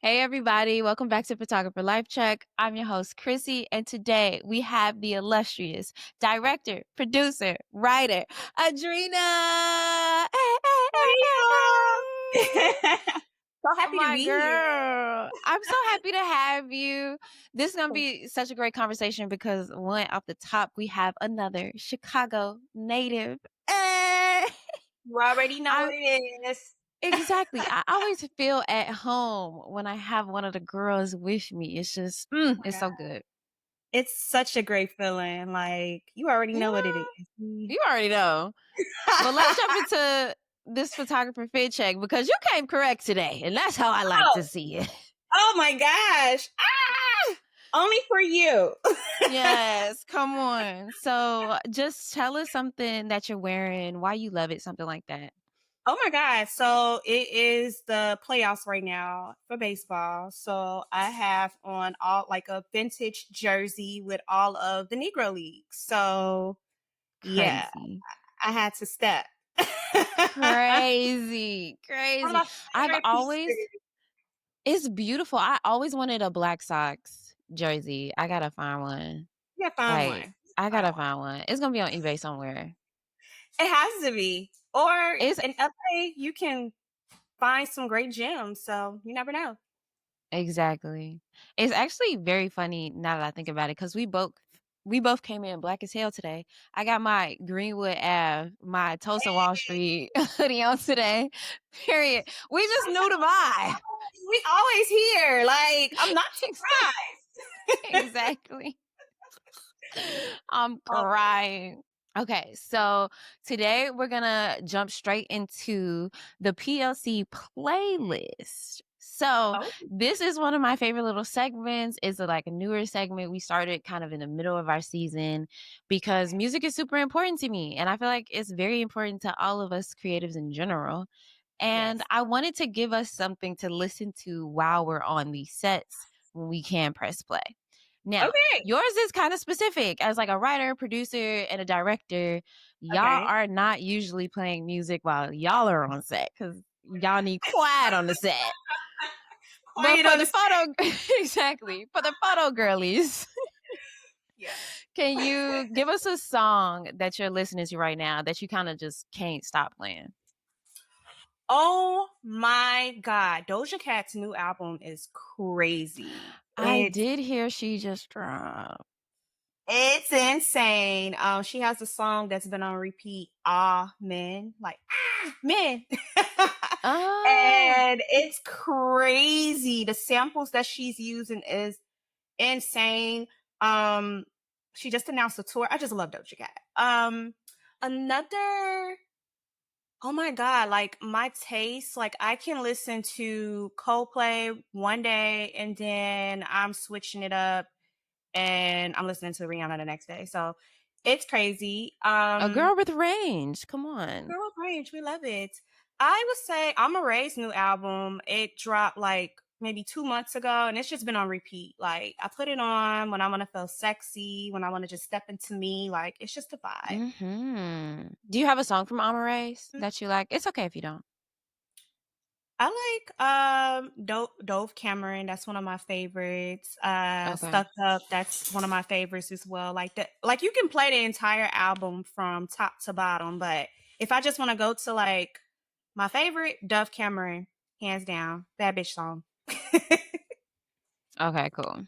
Hey everybody, welcome back to Photographer Life Check. I'm your host, Qurissy, and today we have the illustrious director, producer, writer, Adrena. Hey, hey, hey, Hey, hey, hey. y'all. So Oh happy to my be here. girl. I'm so happy to have you. This is going to be such a great conversation because one off the top, we have another Chicago native. Eh. You already know what I it is. Exactly. I always feel at home when I have one of the girls with me. It's just, Oh my it's God. so good. It's such a great feeling. Like, you already know what it Yeah, is. you already know. But let's jump into this photographer fit check because you came correct today, and that's how I like to Oh, see it. oh my gosh. Only for you. Yes, come on. So just tell us something that you're wearing, why you love it, something like that. Oh my God. So it is the playoffs right now for baseball. So I have on all like a vintage jersey with all of the Negro League. So yeah, Crazy. I had to step. Crazy. One of Crazy. my I've favorite always pieces. It's beautiful. I always wanted a Black Sox jersey. I gotta find one. Yeah, find Like, one. I Find gotta one. find one. It's gonna be on eBay somewhere. It has to be. Or It's in LA, you can find some great gems. So you never know. exactly. It's actually very funny now that I think about it because we both came in black as hell today. I got my Greenwood Ave, my Tulsa Wall Hey, Street hoodie on today. Period. We just knew to buy. we always hear. Like, I'm not surprised. Exactly. I'm Oh, crying. Okay, so today we're gonna jump straight into the PLC playlist. So oh, this is one of my favorite little segments. It's like a newer segment. We started kind of in the middle of our season because music is super important to me. And I feel like it's very important to all of us creatives in general. And yes. I wanted to give us something to listen to while we're on these sets when we can press play. Now, Okay. yours is kind of specific as like a writer, producer, and a director. Y'all Okay. are not usually playing music while y'all are on set because y'all need quiet on the set. But Quiet for on the the photo, exactly, for the photo girlies, Yeah. can you give us a song that you're listening to right now that you kind of just can't stop playing? Oh my God. Doja Cat's new album is crazy. I did hear she just dropped. It's insane. She has a song that's been on repeat, Ah Men, like men. Oh, And it's crazy. The samples that she's using is insane. Um, she just announced a tour. I just love Doja Cat. Another Oh my God, like my taste, like I can listen to Coldplay one day and then I'm switching it up and I'm listening to Rihanna the next day. So it's crazy. a girl with range. Come on. Girl range, we love it. I would say Amaarae's new album, it dropped like maybe 2 months ago and it's just been on repeat. Like I put it on when I want to feel sexy, when I want to just step into me. Like it's just a vibe. Do you have a song from Amaarae that you like? It's okay if you don't. I like Dove Cameron, that's one of my favorites. Okay. Stuck Up, that's one of my favorites as well. Like you can play the entire album from top to bottom, but if I just want to go to like my favorite, Dove Cameron, hands down, bad bitch song. Okay, cool.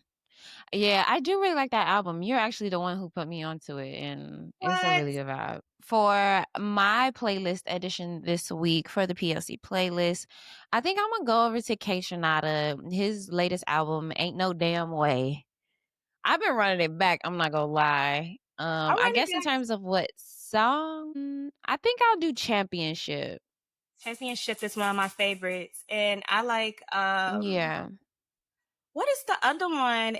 Yeah, I do really like that album. You're actually the one who put me onto it, and it's a What? really good vibe. For my playlist edition this week for the PLC playlist, I think I'm gonna go over to Kaytranada. His latest album, Ain't No Damn Way. I've been running it back, I'm not gonna lie. I I run it guess in back. terms of what song, I think I'll do Championship. Championship is one of my favorites, and I like Yeah. what is the other one?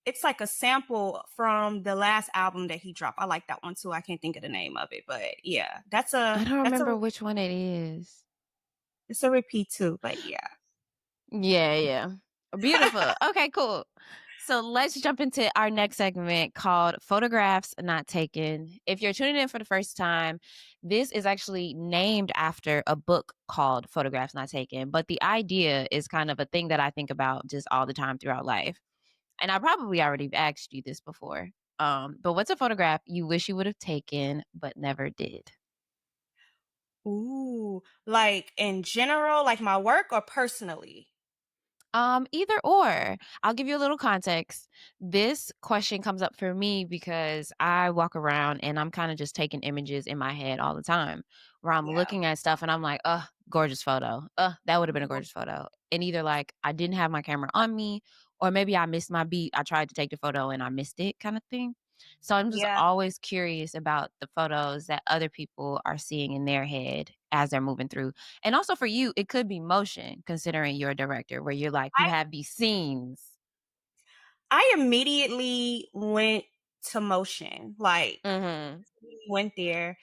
It's like a sample from the last album that he dropped. I like that one too. I can't think of the name of it, but yeah, I don't that's a remember which one it is. it's a repeat too, but yeah. Yeah, yeah. Beautiful. Okay, cool. So let's jump into our next segment called Photographs Not Taken. If you're tuning in for the first time, this is actually named after a book called Photographs Not Taken. But the idea is kind of a thing that I think about just all the time throughout life. And I probably already asked you this before. But what's a photograph you wish you would have taken but never did? Ooh, like in general, like my work or personally? Either or. I'll give you a little context. This question comes up for me because I walk around and I'm kind of just taking images in my head all the time where I'm Yeah. looking at stuff and I'm like, gorgeous photo. That would have been a gorgeous photo. And either like I didn't have my camera on me or maybe I missed my beat. I tried to take the photo and I missed it kind of thing. So I'm just Yeah. always curious about the photos that other people are seeing in their head as they're moving through. And also for you, it could be motion considering you're a director where you're like, you I have these scenes. I immediately went to motion, like, Mhm. went there.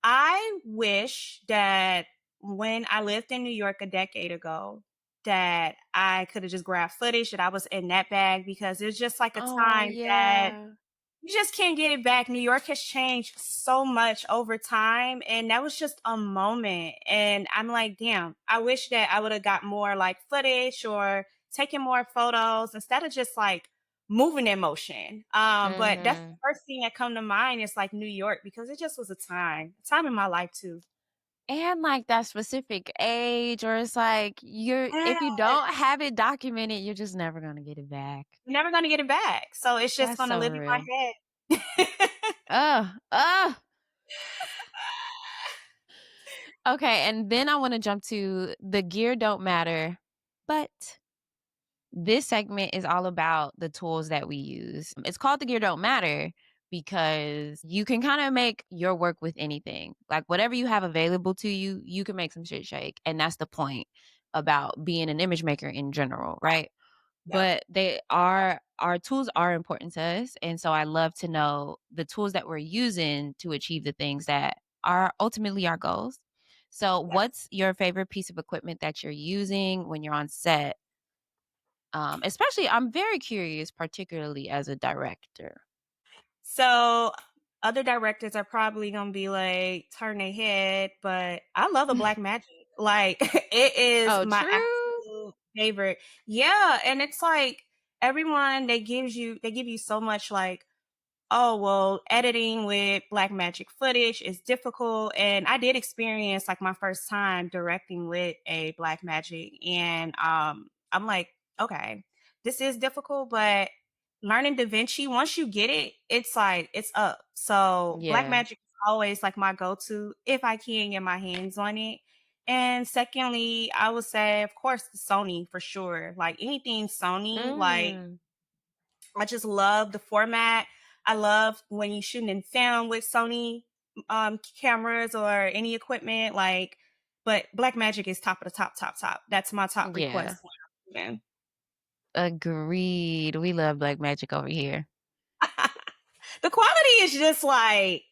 I wish that when I lived in New York a decade ago, that I coulda just grabbed footage, that I was in that bag because it's just like a Oh, time that yeah. you just can't get it back. New York has changed so much over time, and that was just a moment, and I'm like, "Damn, I wish that I woulda got more, like, footage or taken more photos instead of just, like, moving in motion." But that's the Mhm. first thing that come to mind is, like, New York because it just was a time in my life too. And, like, that specific age or it's like you're if you don't Yes. have it documented, you're just never gonna get it back. Never gonna get it back, so it's just That's gonna so live in real. my head. Ugh, ugh. Okay, and then I wanna jump to the gear don't matter, but this segment is all about the tools that we use. It's called The Gear Don't Matter because you can kind of make your work with anything. Like whatever you have available to you, you can make some shit shake. And that's the point about being an image maker in general, right? Yep, But they are our tools are important to us. And so I love to know the tools that we're using to achieve the things that are ultimately our goals. So yes. what's your favorite piece of equipment that you're using when you're on set? Especially I'm very curious, particularly as a director. So, other directors are probably gonna be like, turn their head, but I love a black magic. Like, it is Oh, my true? absolute favorite. Yeah, and it's like everyone they give you so much like, oh, well, editing with Blackmagic footage is difficult. And I did experience like my first time directing with a Blackmagic. And I'm like, okay, this is difficult, but learning DaVinci, once you get it, it's like it's up. So Yeah. Blackmagic is always like my go-to if I can get my hands on it. And secondly, I would say, of course, the Sony for sure. Like anything Sony, like Mm. I just love the format. I love when you shooting in film with Sony cameras or any equipment. Like, but Blackmagic is top of the top, top, top. That's my top Yeah. request when I'm Agreed. We love black magic over here. shooting. The quality is just like,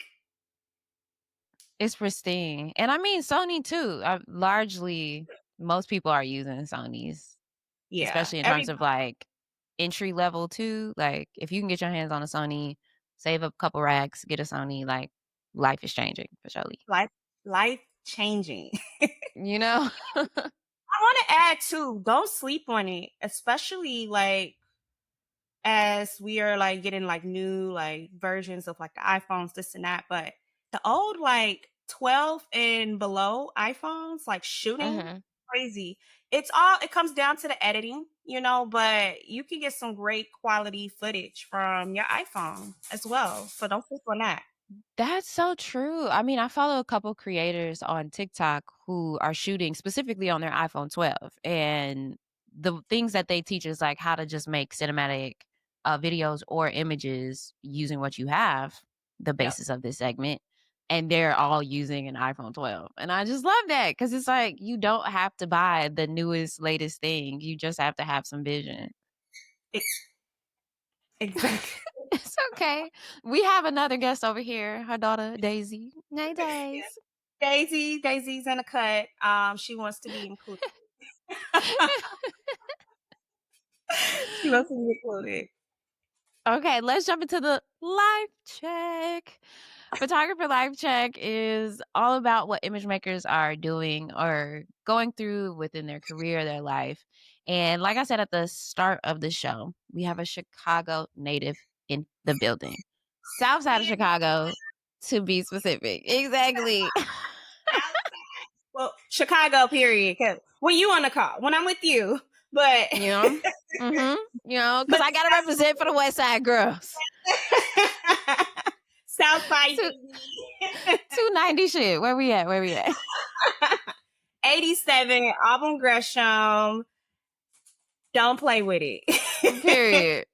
It's pristine. And I mean Sony too. Largely most people are using Sonys, yeah, especially in terms every of like entry level too. Like if you can get your hands on a Sony, save up a couple racks, get a Sony, like life is changing for surely. life life changing. You know? I want to add too, don't sleep on it, especially like as we are like getting like new like versions of like the iPhones, this and that. But the old like 12 and below iPhones, like shooting Mhm. crazy. It comes down to the editing, but you can get some great quality footage from your iPhone as well. So don't sleep on that. That's so true. I mean, I follow a couple creators on TikTok who are shooting specifically on their iPhone 12, and the things that they teach is like how to just make cinematic videos or images using what you have, the Yep. basis of this segment, and they're all using an iPhone 12. And I just love that because it's like you don't have to buy the newest, latest thing. You just have to have some vision. Ex- exactly. It's okay. We have another guest over here, her daughter Daisy. Hey, Yeah. Daisy. Daisy's in a cut. She wants to be included. She wants to be included. Okay, let's jump into the life check. Photographer life check is all about what image makers are doing or going through within their career, their life. And like I said at the start of the show, we have a Chicago native in the building. South side of Period. Chicago, to be specific. Exactly. Well, Chicago, period. 'Cause when you on the call, when I'm with you, but You know? Because but I gotta represent for the West Side girls. Southside Two baby. 290 shit. Where we at? Where we at? 87 Auburn Gresham. Don't play with it. Period.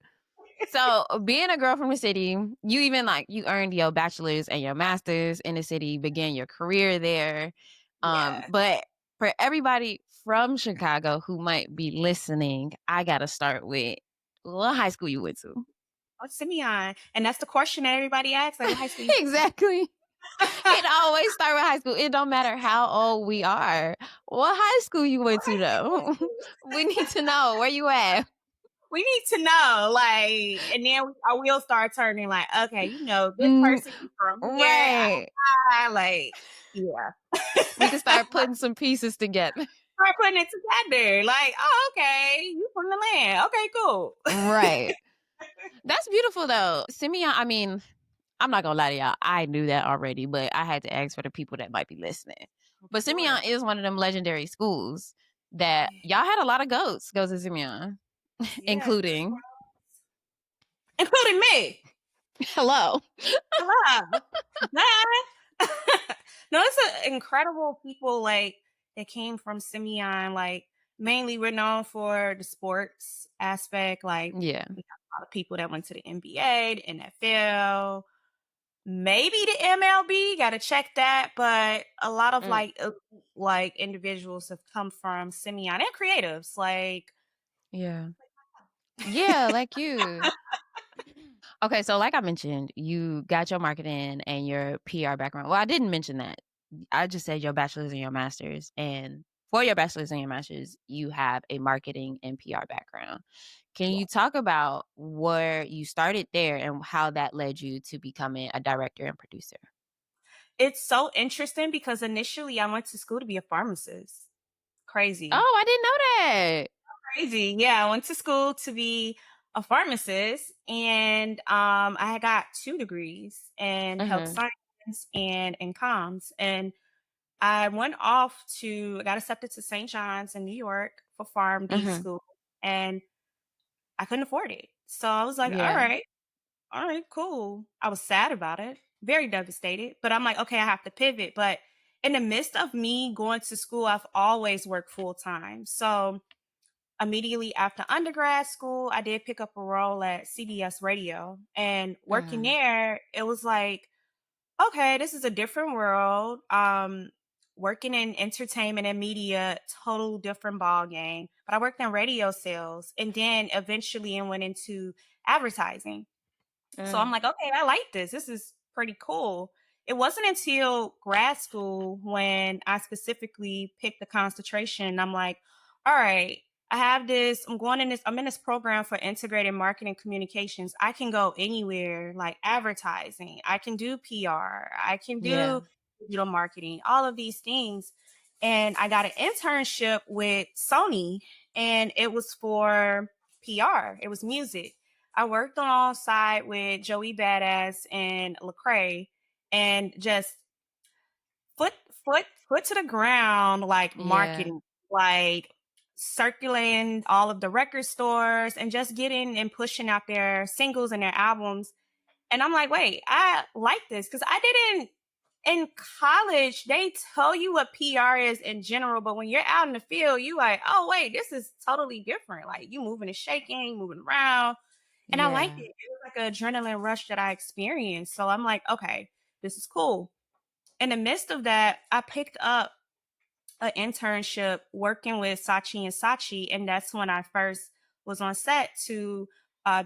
So being a girl from the city, you even you earned your bachelor's and your master's in the city, began your career there. Yeah. But for everybody from Chicago who might be listening, I gotta start with what high school you went to. Oh, Simeon. And that's the question that everybody asks. Like, what high school you Exactly. It always start with high school. It don't matter how old we are. What high school you went What to high school you though? went We need to know where you at. we need to know, like, and then our wheels start turning, like, okay, this Mm, person from here, right. like, yeah. We can start putting some pieces together. Start putting it together, like, oh, okay, you from the land, okay, cool. Right. That's beautiful though. Simeon, I mean, I'm not gonna lie to y'all. I knew that already, but I had to ask for the people that might be listening. Of But Simeon course, is one of them legendary schools that yeah, y'all had a lot of goats go to Simeon, yeah, including including me. hello. Hello. Bye. No, it's incredible people like that came from Simeon. Like mainly we're known for the sports aspect. Like Yeah. we have a lot of people that went to the NBA, the NFL, maybe the MLB. Got to check that. But a lot of Mm, like individuals have come from Simeon and creatives. Like yeah. Yeah, like you. Okay, so like I mentioned, you got your marketing and your PR background. Well, I didn't mention that. I just said your bachelor's and your master's. And for your bachelor's and your master's, you have a marketing and PR background. Can yeah. you talk about where you started there and how that led you to becoming a director and producer? It's so interesting because initially I went to school to be a pharmacist. Crazy. Oh, I didn't know that. Crazy. Yeah, I went to school to be a pharmacist and I had got 2 degrees in health Mm-hmm. science and in comms. And I went off to I got accepted to St. John's in New York for PharmD Mm-hmm. school and I couldn't afford it. So I was like, Yeah. all right, cool. I was sad about it, very devastated, but I'm like, okay, I have to pivot. But in the midst of me going to school, I've always worked full time. So immediately after undergrad school, I did pick up a role at CBS Radio. And working Mm, there, it was like, okay, this is a different world. Working in entertainment and media, total different ball game. But I worked in radio sales and then eventually I went into advertising. So I'm mm, like, okay, I like this. This is pretty cool. It wasn't until grad school when I specifically picked the concentration. I'm like, all right, I have this, I'm in this program for integrated marketing communications. I can go anywhere like advertising. I can do PR. I can yeah. do digital marketing, all of these things. And I got an internship with Sony and it was for PR. It was music. I worked alongside with Joey Badass and Lecrae and just foot foot to the ground like Yeah. marketing, like circulating all of the record stores and just getting and pushing out their singles and their albums. And I'm like, wait, I like this because I didn't in college, they tell you what PR is in general, but when you're out in the field, you like, oh wait, this is totally different. Like you moving and shaking, you moving around. And I liked Yeah. it. It was like an adrenaline rush that I experienced. So I'm like, okay, this is cool. In the midst of that, I picked up an internship working with Sachi and Sachi, and that's when I first was on set to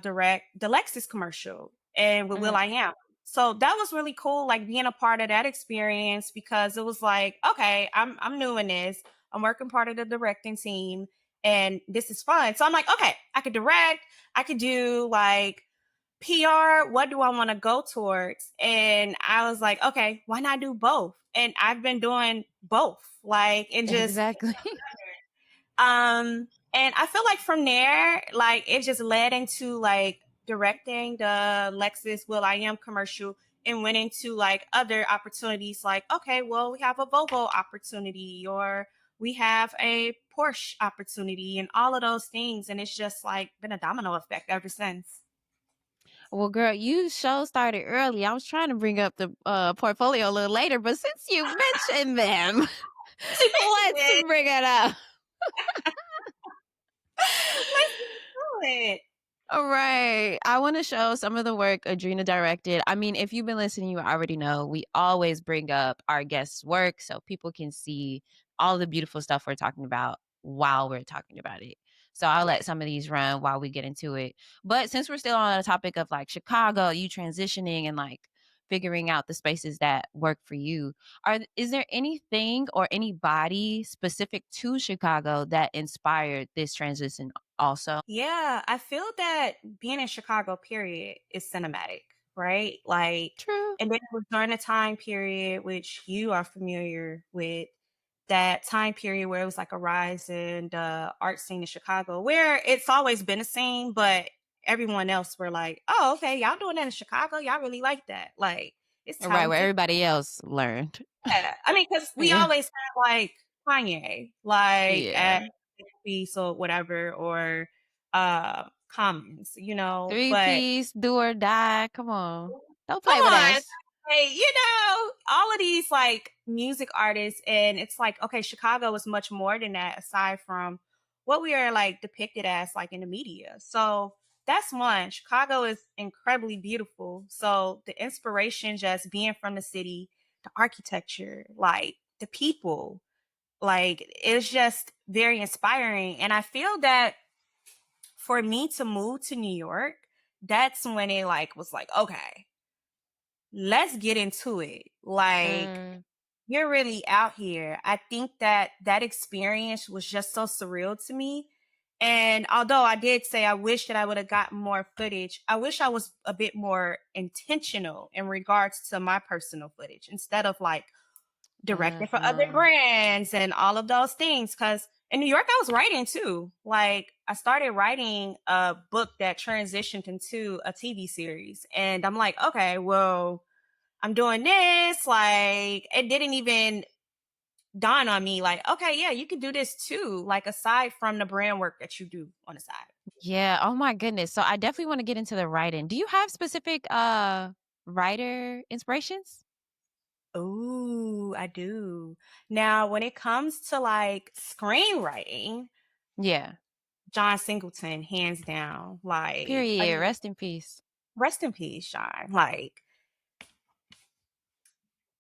direct the Lexus commercial and with Will Mm-hmm. I Am. So that was really cool, like being a part of that experience because it was like, okay, I'm new in this. I'm working part of the directing team, and this is fun. So I'm like, okay, I could direct, I could do like PR, what do I want to go towards? And I was like, okay, why not do both? And I've been doing both, like, and just Exactly. and I feel like from there, like it just led into like directing the Lexus Will I Am commercial and went into like other opportunities like, okay, well, we have a Volvo opportunity or we have a Porsche opportunity and all of those things. And it's just like been a domino effect ever since. Well, girl, you show started early. I was trying to bring up the portfolio a little later, but since you mentioned them, She mentioned let's it. bring it up. Let's do it. All right. I want to show some of the work Adrena directed. I mean, if you've been listening, you already know we always bring up our guests' work so people can see all the beautiful stuff we're talking about while we're talking about it. So I'll let Yes. some of these run while we get into it. But since we're still on the topic of like Chicago, you transitioning and like figuring out the spaces that work for you, is there anything or anybody specific to Chicago that inspired this transition also? Yeah, I feel that being in Chicago, period, is cinematic, right? Like, True. and then it was during a time period which you are familiar with, that time period where it was like a rise in the art scene in Chicago, where it's always been a scene, but everyone else were like, oh, okay, y'all doing that in Chicago? Y'all really like that. Like, it's Right, where talented. everybody else learned. Yeah. I mean, because we Yeah. always have like Kanye, like Yeah. at piece or whatever, or Commons, but Three-piece, do or die. Come on. Don't come play with on. us. Hey, all of these like music artists, and it's like, okay, Chicago is much more than that, aside from what we are like depicted as like in the media. So that's one. Chicago is incredibly beautiful. So the inspiration just being from the city, the architecture, like the people, like it's just very inspiring. And I feel that for me to move to New York, that's when it like was like, okay, let's get into it. Like, Mm, you're really out here. I think that that experience was just so surreal to me. And although I did say I wish that I would have gotten more footage, I wish I was a bit more intentional in regards to my personal footage instead of like directing for other uh-huh. brands and all of those things. Cause in New York, I was writing too. Like, I started writing a book that transitioned into a TV series. And I'm like, okay, well, I'm doing this. Like, it didn't even dawn on me, like, okay, yeah, you can do this too. Like, aside from the brand work that you do on the side. Yeah. Oh my goodness. So I definitely want to get into the writing. Do you have specific writer inspirations? Ooh, I do. Now, when it comes to like screenwriting, Yeah. John Singleton, hands down. Like, Period. Rest in peace. rest in peace, John. Like,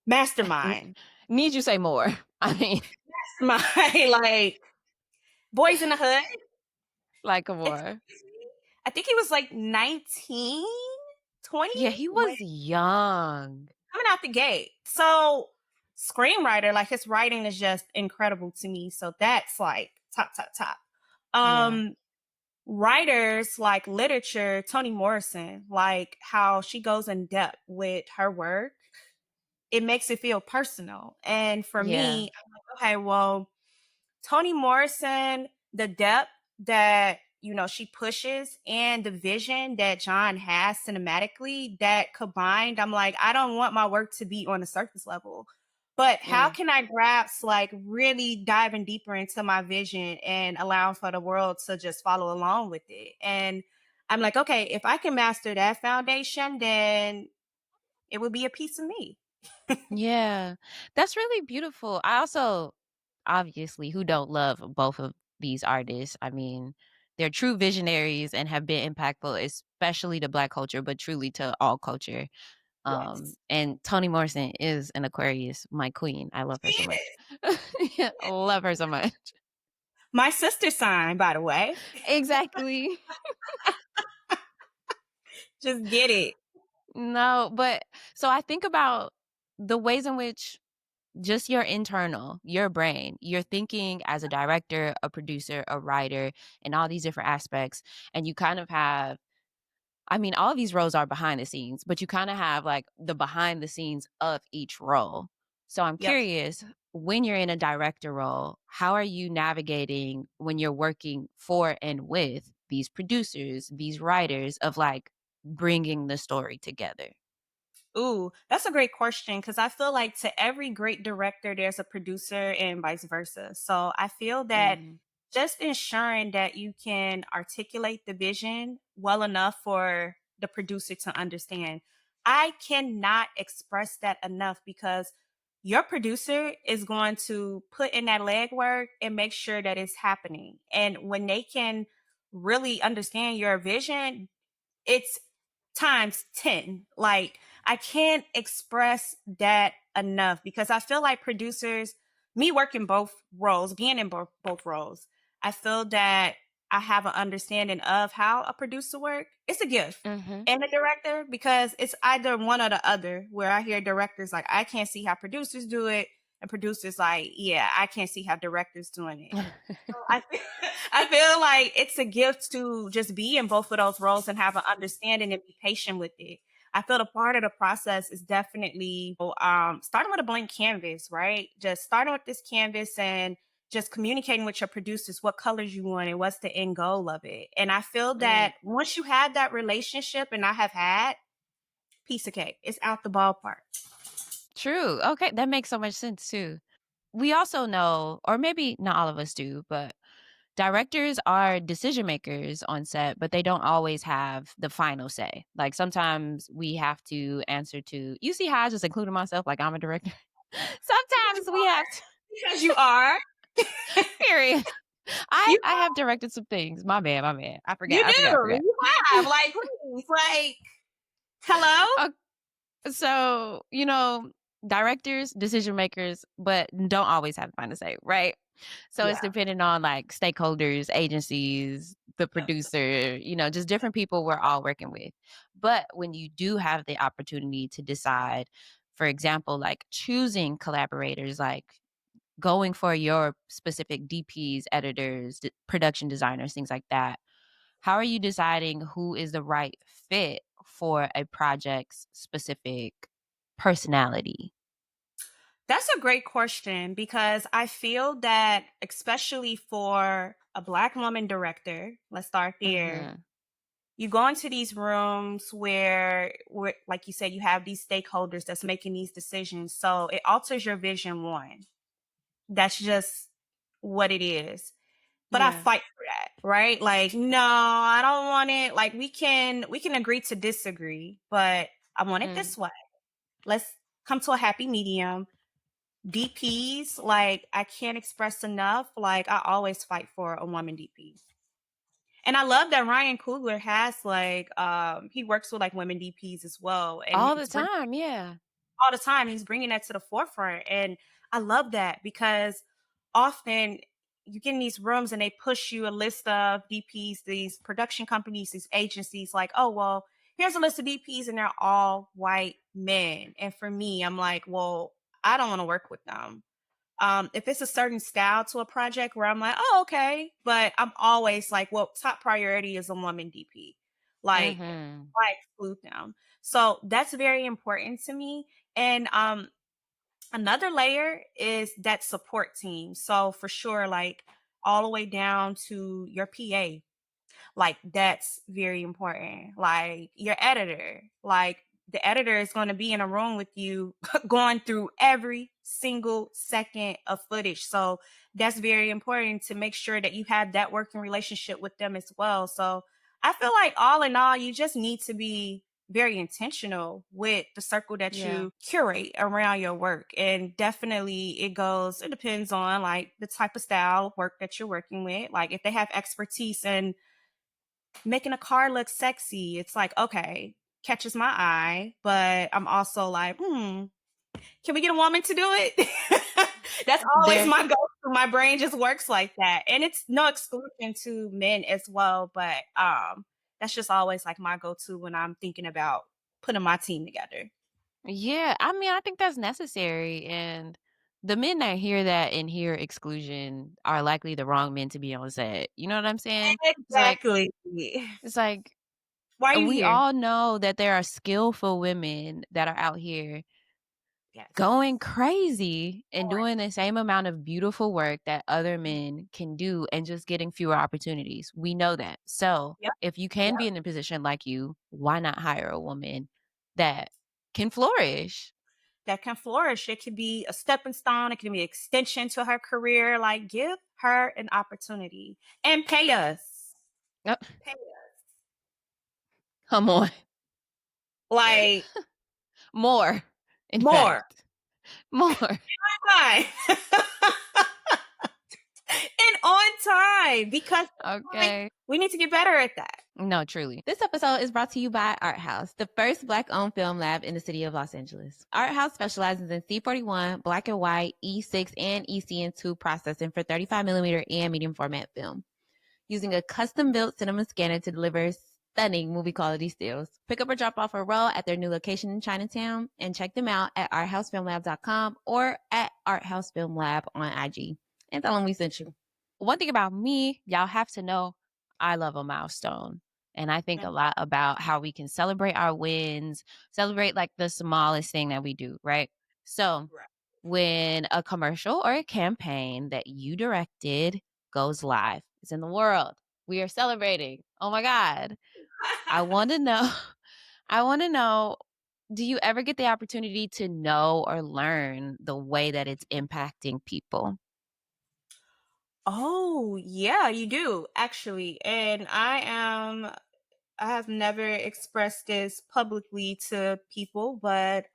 mastermind. Need you say more. I mean, Mastermind. Like, Boys in the Hood. like It's, more. I think he was like 19, 20 Yeah, he when was young. coming out the gate. So, screenwriter, like his writing is just incredible to me. So that's like top, top, top. Yeah. Um, Writers like literature, Toni Morrison, like how she goes in depth with her work, it makes it feel personal. And for Yeah. me, I'm like, okay, well, Toni Morrison, the depth that she pushes and the vision that John has cinematically, that combined, I'm like, I don't want my work to be on the surface level. But how Yeah. can I grasp like really diving deeper into my vision and allowing for the world to just follow along with it? And I'm like, okay, if I can master that foundation, then it would be a piece of me. Yeah. That's really beautiful. I also obviously who don't love both of these artists. I mean, they're true visionaries and have been impactful, especially to Black culture, but truly to all culture. Yes. And Toni Morrison is an Aquarius, my queen. I love her She so much. is. Yeah, love her so much. My sister sign, by the way. Exactly. Just get it. No, but so I think about the ways in which just your internal, your brain, you're thinking as a director, a producer, a writer, and all these different aspects. And you kind of have, I mean, all of these roles are behind the scenes, but you kinda have, like, the behind the scenes of each role. So I'm Yep. curious, when you're in a director role, how are you navigating when you're working for and with these producers, these writers of, like, bringing the story together? Ooh, that's a great question because I feel like to every great director, there's a producer and vice versa. So I feel that Mhm. just ensuring that you can articulate the vision well enough for the producer to understand. I cannot express that enough because your producer is going to put in that legwork and make sure that it's happening. And when they can really understand your vision, it's times 10. Like, I can't express that enough because I feel like producers, me working both roles, being in both roles, I feel that I have an understanding of how a producer work. It's a gift. Mhm. And a director, because it's either one or the other, where I hear directors like, I can't see how producers do it. And producers like, yeah, I can't see how directors doing it. I feel, I feel like it's a gift to just be in both of those roles and have an understanding and be patient with it. I feel a part of the process is definitely starting with a blank canvas, right? Just starting with this canvas and just communicating with your producers what colors you want and what's the end goal of it. And I feel Mm. that once you have that relationship, and I have had, piece of cake. It's out the ballpark. True. Okay, that makes so much sense too. We also know, or maybe not all of us do, but directors are decision makers on set, but they don't always have the final say. Like sometimes we have to answer to, you see how I just included myself like I'm a director? Because you Sometimes we are. have to, Because you are. period. I You I have directed some things. My bad, my bad. I You forgot. I forgot. I do. forgot. You have. Like, please. Like, hello? So, directors, decision makers, but don't always have the final say, right? So it's Yeah. depending on like stakeholders, agencies, the Yep. producer, just different people we're all working with. But when you do have the opportunity to decide, for example, like choosing collaborators, like going for your specific DPs, editors, production designers, things like that, how are you deciding who is the right fit for a project's specific personality? That's a great question because I feel that, especially for a Black woman director, let's start there. Mhm. You go into these rooms where, like you said, you have these stakeholders that's making these decisions. So it alters your vision, one. That's just what it is. But I Yeah. fight for that, right? Like, no, I don't want it. Like, we can agree to disagree, but I want it Mm. this way. Let's come to a happy medium. DPs, like, I can't express enough. Like, I always fight for a woman DP. And I love that Ryan Coogler has he works with like women DPs as well, and All the he's bringing time, yeah. all the time. He's bringing that to the forefront. And I love that because often you get in these rooms and they push you a list of DPs, these production companies, these agencies, like, oh, well, here's a list of DPs and they're all white men. And for me, I'm like, well, I don't want to work with them. If it's a certain style to a project where I'm like, oh, okay. But I'm always like, well, top priority is a woman DP. Like, Mhm. I exclude them. So that's very important to me. And another layer is that support team. So for sure, like all the way down to your PA, like that's very important. Like your editor, like the editor is going to be in a room with you going through every single second of footage. So that's very important to make sure that you have that working relationship with them as well. So I feel like all in all, you just need to be very intentional with the circle that Yeah. you curate around your work. And definitely it depends on like the type of style of work that you're working with. Like if they have expertise in making a car look sexy, it's like, okay, catches my eye, but I'm also like, can we get a woman to do it? That's always There my go-to. My brain just works like that. And it's no exclusion to men as well, but that's just always like my go-to when I'm thinking about putting my team together. Yeah, I mean, I think that's necessary, and the men that hear that and hear exclusion are likely the wrong men to be on set. You know what I'm saying? It's like Exactly. it's like Why are you We here? all know that there are skillful women that are out here Yes. going crazy and doing Going. the same amount of beautiful work that other men can do and just getting fewer opportunities. We know that. So, Yep. if you can Yep. be in a position like you, why not hire a woman that can flourish? That can flourish. It could be a stepping stone. It can be an extension to her career. Like, give her an opportunity and pay us. Oh, Pay us. come on. Like More, in more. fact. More. Time. And on time because like Okay. we need to get better at that. No, truly. This episode is brought to you by Art House, the first Black-owned film lab in the city of Los Angeles. Art House specializes in C41, black and white, E6, and ECN2 processing for 35mm and medium format film, using a custom-built cinema scanner to deliver stunning movie quality stills. Pick up or drop off a roll at their new location in Chinatown and check them out at arthousefilmlab.com or at arthousefilmlab on IG. And tell them we sent you. One thing about me, y'all have to know I love a milestone. And I think a Mm, lot about how we can celebrate our wins, celebrate like the smallest thing that we do, right? So right. when a commercial or a campaign that you directed goes live, it's in the world. We are celebrating. Oh my God. I want to know, I want to know, do you ever get the opportunity to know or learn the way that it's impacting people? Oh, yeah, you do actually. And I have never expressed this publicly to people, but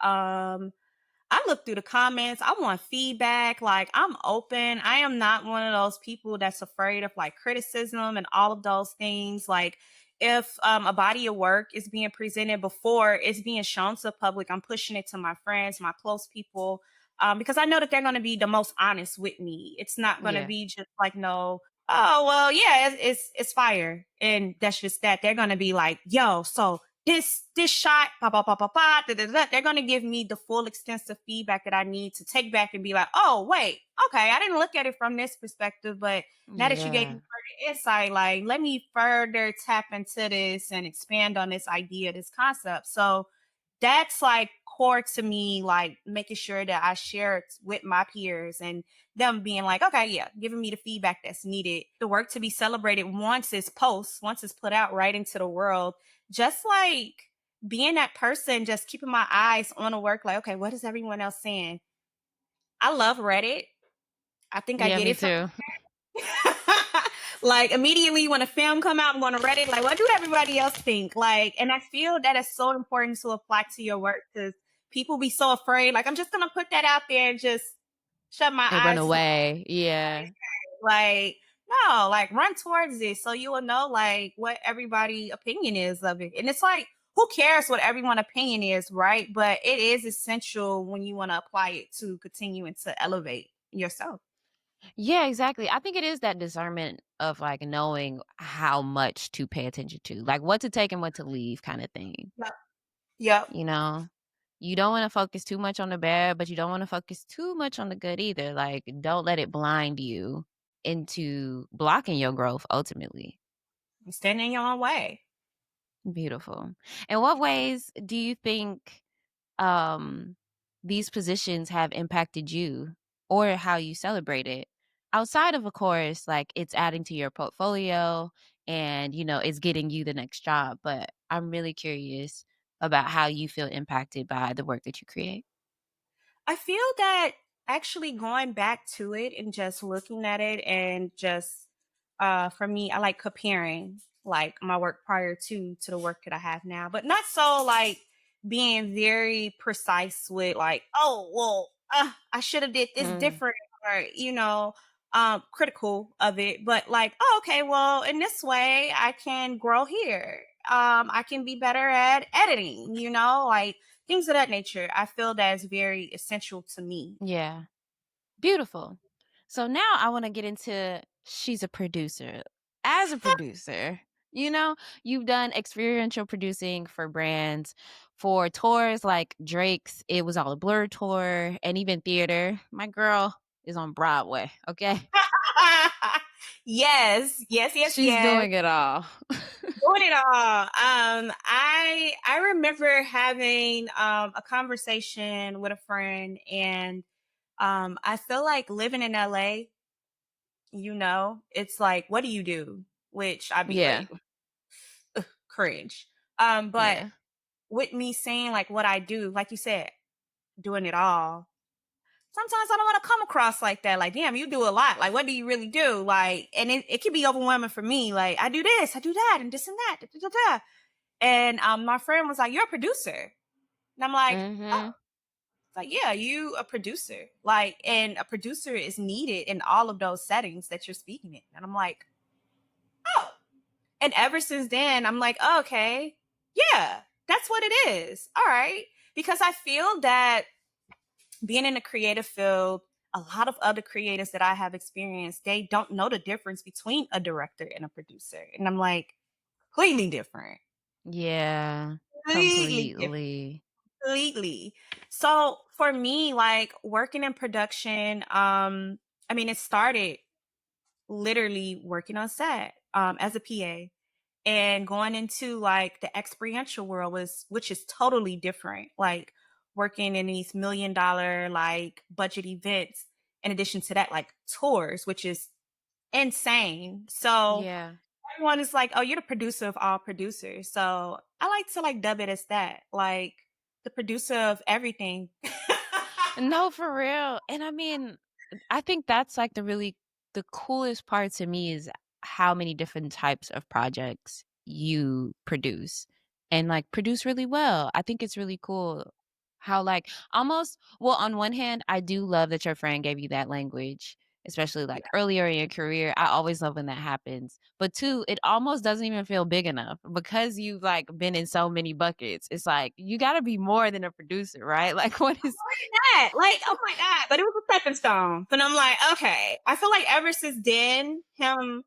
I look through the comments. I want feedback. Like, I'm open. I am not one of those people that's afraid of like criticism and all of those things. Like, if a body of work is being presented before it's being shown to the public, I'm pushing it to my friends, my close people, because I know that they're going to be the most honest with me. It's not going to Yeah. be just like, no, oh well, yeah, it's fire, and that's just that. They're going to be like, yo, so this shot, pa pa pa pa pa, da, da, da, they're gonna give me the full extensive feedback that I need to take back and be like, oh wait, okay, I didn't look at it from this perspective, but now that you gave me Yeah. further insight, like let me further tap into this and expand on this idea, this concept. So that's like core to me, like making sure that I share it with my peers and them being like, okay, yeah, giving me the feedback that's needed. The work to be celebrated once it's put out right into the world. Just like being that person, just keeping my eyes on the work, like, okay, what is everyone else saying? I love Reddit. I think I Yeah, get me it from too. like immediately when a film come out, I'm going to Reddit. Like, what do everybody else think? Like, and I feel that is so important to apply to your work because people be so afraid. Like, I'm just gonna put that out there and just shut my And run eyes to away. Yeah. like no, like run towards it so you will know like what everybody opinion is of it. And it's like, who cares what everyone opinion is, right? But it is essential when you want to apply it to continue and to elevate yourself. Yeah, exactly. I think it is that discernment of like knowing how much to pay attention to, like what to take and what to leave kind of thing. Yep. Yep. You know, you don't want to focus too much on the bad, but you don't want to focus too much on the good either. Like, don't let it blind you into blocking your growth ultimately. Stand in your own way. Beautiful. In what ways do you think um these positions have impacted you or how you celebrate it outside of course like it's adding to your portfolio and it's getting you the next job, but I'm really curious about how you feel impacted by the work that you create. I feel that actually going back to it and just looking at it and just for me, I like comparing like my work prior to the work that I have now, but not so like being very precise with like, oh well, I should have did this Mm, different or critical of it, but like, oh okay, well in this way I can grow here. I can be better at editing, like things of that nature. I feel that is very essential to me. yeah, beautiful. So now I want to get into she's a producer. As a producer, you know, you've done experiential producing for brands, for tours like Drake's It Was All a Blur tour, and even theater. My girl is on Broadway, okay? Yes, yes, yes, She's yes. doing it all. Doing it all. I remember having a conversation with a friend, and I feel like living in LA, it's like, what do you do? Which I'd be Yeah. like, cringe. But Yeah. with me saying like what I do, like you said, doing it all, sometimes I don't want to come across like that. Like, damn, you do a lot. Like, what do you really do? Like, and it can be overwhelming for me. Like, I do this, I do that, and this and that. Da, da, da. And my friend was like, "You're a producer," and I'm like, "Oh, Mhm. like yeah, you a producer. Like, and a producer is needed in all of those settings that you're speaking in." And I'm like, "Oh." And ever since then, I'm like, oh, "Okay, yeah, that's what it is. All right," because I feel that being in the creative field, a lot of other creatives that I have experienced, they don't know the difference between a director and a producer. And I'm like, completely different. Yeah. Completely different. Completely. Completely. So for me, like working in production, I mean, it started literally working on set as a PA, and going into like the experiential world which is totally different, like working in these $1 million like budget events, in addition to that, like tours, which is insane. So Yeah. everyone is like, oh, you're the producer of all producers. So I like to like dub it as that, like the producer of everything. No, for real. And I mean, I think that's like the coolest part to me is how many different types of projects you produce and like produce really well. I think it's really cool how like almost well, on one hand, I do love that your friend gave you that language, especially Yeah, like earlier in your career. I always love when that happens. But two, it almost doesn't even feel big enough because you've like been in so many buckets. It's like you got to be more than a producer, right? Like what is that. Like, oh my God. But it was a stepping stone. But I'm like, okay. I feel like ever since then, him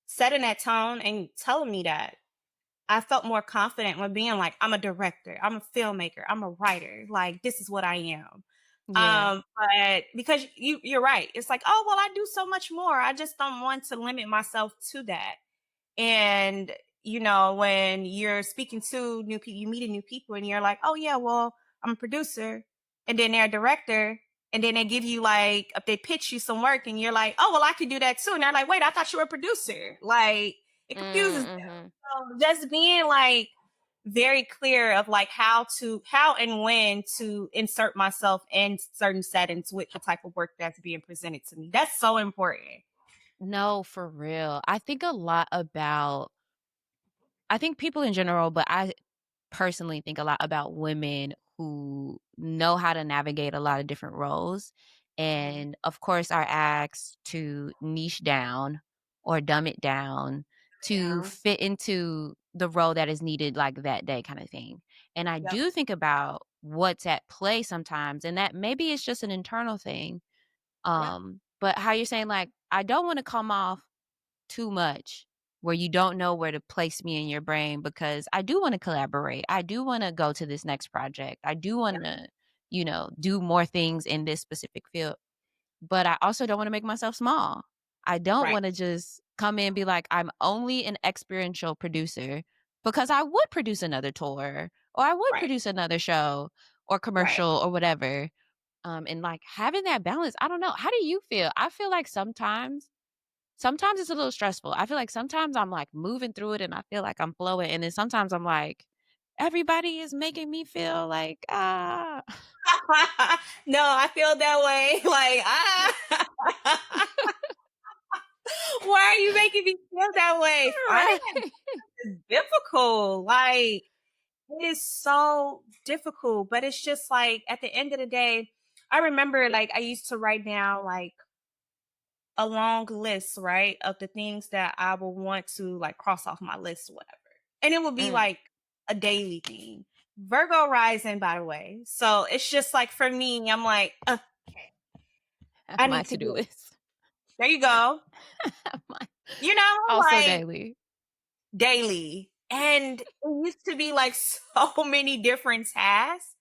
setting that tone and telling me that, I felt more confident with being like, I'm a director, I'm a filmmaker, I'm a writer. Like, this is what I am. Yeah. But because you're right. It's like, oh well, I do so much more. I just don't want to limit myself to that. And when you're speaking to new people, you meet new people, and you're like, oh yeah, well, I'm a producer, and then they're a director, and then they give you like, if they pitch you some work, and you're like, oh well, I could do that too, and they're like, wait, I thought you were a producer. Like, it confuses them. Mhm. So just being like very clear of like how and when to insert myself in certain settings with the type of work that's being presented to me. That's so important. No, for real. I think people in general, but I personally think a lot about women who know how to navigate a lot of different roles Mhm. and of course are asked to niche down or dumb it down to Yeah. fit into the role that is needed like that day kind of thing. And I Yep. do think about what's at play sometimes and that maybe it's just an internal thing. Yeah. But how you're saying like I don't want to come off too much where you don't know where to place me in your brain because I do want to collaborate. I do want to go to this next project. I do want Yep. to, do more things in this specific field. But I also don't want to make myself small. I don't Right. want to just come in and be like, I'm only an experiential producer because I would produce another tour or I would Right. produce another show or Right. commercial or whatever. And like having that balance, I don't know. How do you feel? I feel like sometimes it's a little stressful. I feel like sometimes I'm like moving through it and I feel like I'm flowing. And then sometimes I'm like, everybody is making me feel like, ah. No, I feel that way. Like, why are you making me feel that way? Finding Right. it is difficult. Like, it is so difficult. But it's just like at the end of the day, I remember like I used to write down like a long list, right, of the things that I would want to like cross off my list or whatever. And it would be Mm, like a daily thing. Virgo rising, by the way. So it's just like for me, I'm like, okay, I my need to to-do do it. list. There you go. My- also Like daily. daily. And it used to be like so many different tasks.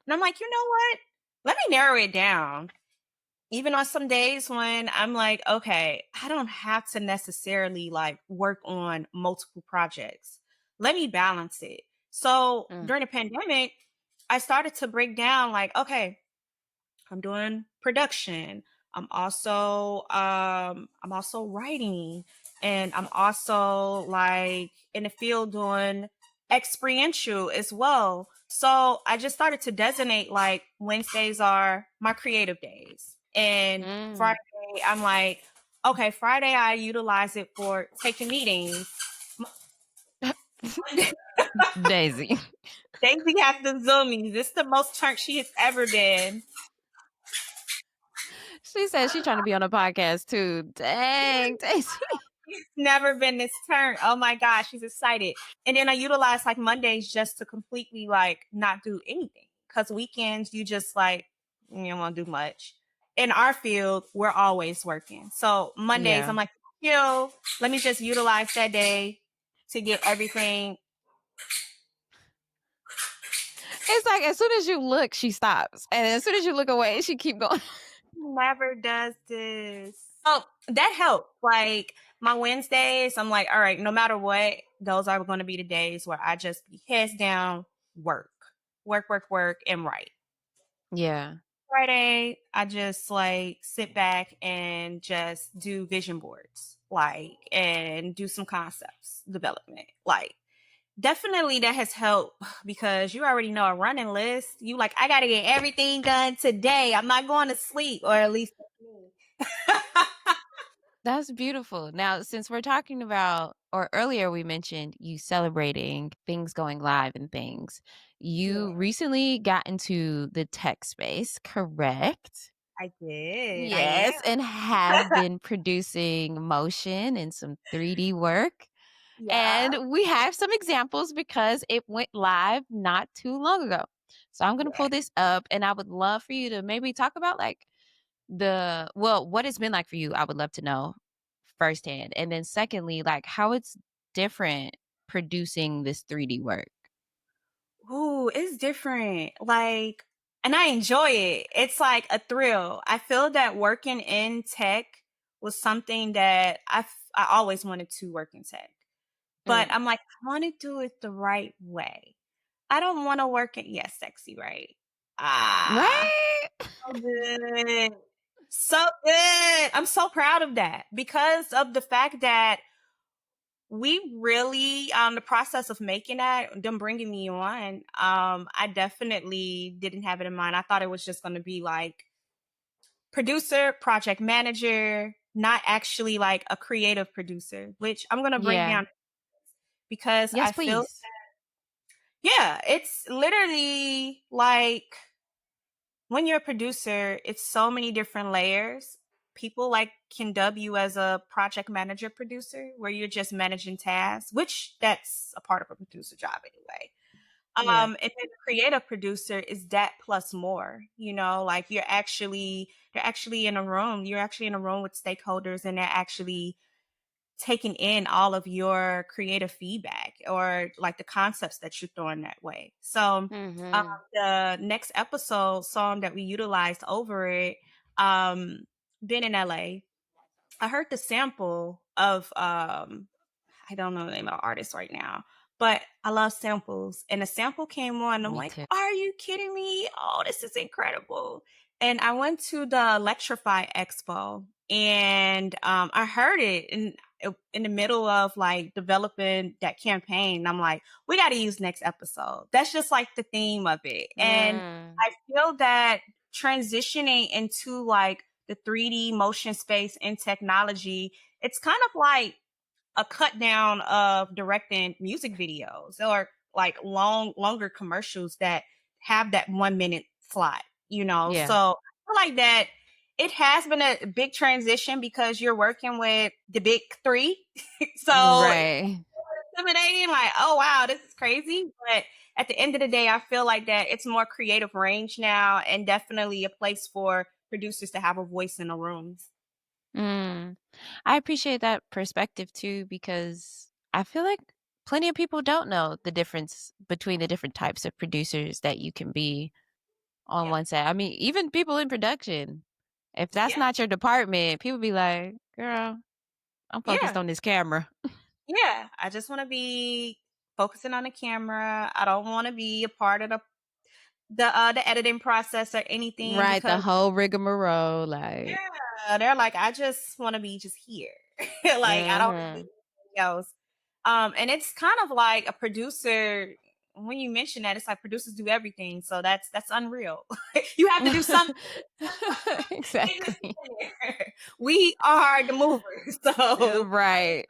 And I'm like, you know what? Let me narrow it down. Even on some days when I'm like, okay, I don't have to necessarily like work on multiple projects. Let me balance it. So Mm. during the pandemic, I started to break down like, okay, I'm doing production. I'm also writing, and I'm also like in the field doing experiential as well. So I just started to designate like Wednesdays are my creative days. And Mm. Friday I'm like, okay, Friday I utilize it for taking meetings. Daisy. Daisy has the zoomies. This is the most turned she has ever been. She said she's trying to be on a podcast too. Dang, Daisy. She's never been this turned. Oh my gosh, she's excited. And then I utilize like Mondays just to completely like not do anything. Cause weekends you just like you don't want to do much. In our field, we're always working. So Mondays, Yeah. I'm like, yo, let me just utilize that day to get everything. It's like as soon as you look, she stops. And as soon as you look away, she keep going. Never does this. Oh, that helped. Like my Wednesdays, I'm like, all right, no matter what, those are going to be the days where I just be heads down, work, and write. Yeah. Friday, I just like sit back and just do vision boards, like, and do some concepts development. Like, definitely that has helped because you already know a running list. You like, I got to get everything done today. I'm not going to sleep, or at least That's beautiful. Now, since we're talking about, or earlier we mentioned you celebrating things going live and things, yeah, you recently got into the tech space, correct? I did. I Yes, am. and have been producing motion and some 3D work. Yeah. And we have some examples because it went live not too long ago. So I'm going to Yeah. pull this up and I would love for you to maybe talk about like what it's been like for you. I would love to know firsthand. And then secondly, like how it's different producing this 3D work. Ooh, it's different. Like, and I enjoy it. It's like a thrill. I feel that working in tech was something that I always wanted to work in tech. But Mm. I'm like, I want to do it the right way. I don't want to work in, yes, sexy, right? Ah, Right? so good. So good. I'm so proud of that because of the fact that we really the process of making that, them bringing me on, I definitely didn't have it in mind. I thought it was just going to be like producer, project manager, not actually like a creative producer, which I'm going to break Yeah. down because I Yes, feel, please. yeah, it's literally like when you're a producer, it's so many different layers. People like can dub you as a project manager producer where you're just managing tasks, which that's a part of a producer job anyway. Yeah. And then the creative producer is that plus more, like you're actually in a room, you're actually in a room with stakeholders and they're actually taking in all of your creative feedback or like the concepts that you're throwing that way. So Mhm. the next episode song that we utilized over it, um, been in LA. I heard the sample of I don't know the name of the artist right now, but I love samples. And the sample came on. And I'm Me like, too. are you kidding me? Oh, this is incredible. And I went to the Electrify Expo and I heard it in the middle of like developing that campaign. And I'm like, we got to use next episode. That's just like the theme of it. And Mm. I feel that transitioning into like the 3D motion space and technology, it's kind of like a cut down of directing music videos or like longer commercials that have that 1 minute slot. So Yeah. I feel like that it has been a big transition because you're working with the big three. So it's Right. intimidating, like, oh wow, this is crazy. But at the end of the day, I feel like that it's more creative range now and definitely a place for producers to have a voice in the rooms. Mm. I appreciate that perspective too because I feel like plenty of people don't know the difference between the different types of producers that you can be on Yeah. one side. I mean, even people in production. If that's Yeah. not your department, people be like, "Girl, I'm focused Yeah. on this camera." Yeah. I just want to be focusing on the camera. I don't want to be a part of the editing process or anything Right, the because whole rigmarole, like, yeah, they're like, I just want to be just here. Like I don't wanna do mhm. anything else. And it's kind of like a producer. When you mention that, it's like producers do everything. So that's unreal. You have to do something. Can't just Exactly. sit there. We are the movers. So Right.